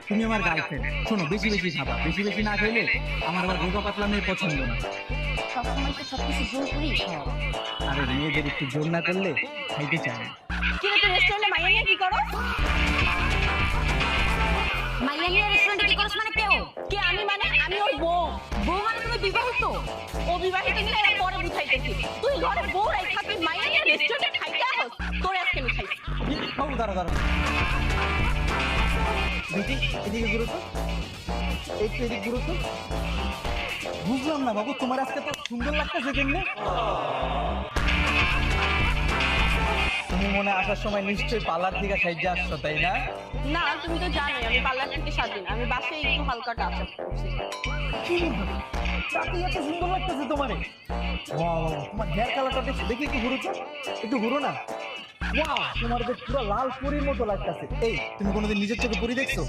তুমি আমার গার্লফ্রেন্ড। শোনো, বেশি বেশি খাবা, বেশি বেশি না খেলে আমার আবার রোগা পাতলা মেয়ে পছন্দ না। সবসময় তো সবকিছু জোর করি। আরে মেয়েদের একটু জোর না করলে খাইতে চায় না। কিরে তুই রেস্টুরেন্টে মাইয়া নিয়ে কি করো? মাইয়া নিয়ে রেস্টুরেন্টে কি করছ মানে কেউ? কে আমি মানে আমি ওর বউ। বউ মানে তুমি বিবাহিত। ও বিবাহিত নিয়ে এর পরে বুঝাইতেছি। তুই ঘরে বউ রাইখা তুই মাইয়া নিয়ে রেস্টুরেন্টে খাইতে আসছ। তোর আজকে আমি খাইছি। বাবু দাঁড়া দাঁড়া, দেখি এদিকে ঘুরো তো, একটু এদিক ঘুরো তো। বুঝলাম না বাবু, তোমার আজকে তো সুন্দর লাগতেছে কেমনে? তুমি মনে হয় আসার সময় নিশ্চয়ই পার্লার থেকে সাইজে আসছো, তাই না? না তুমি তো জানোই আমি পার্লার থেকে স্বাধীন। আমি বাসায় একটু হালকা টাচ আপ করছি। কি বলবো? তাতে এত সুন্দর লাগতেছে তোমারে। ওয়াও, তোমার হেয়ার কালারটা দেখি, দেখি একটু ঘুরো তো, একটু ঘুরো না। ওয়াও, তোমার যে পুরো লাল পরীর মতো লাগতেছে। এই, তুমি কোনোদিন নিজের চোখে পরী দেখছো?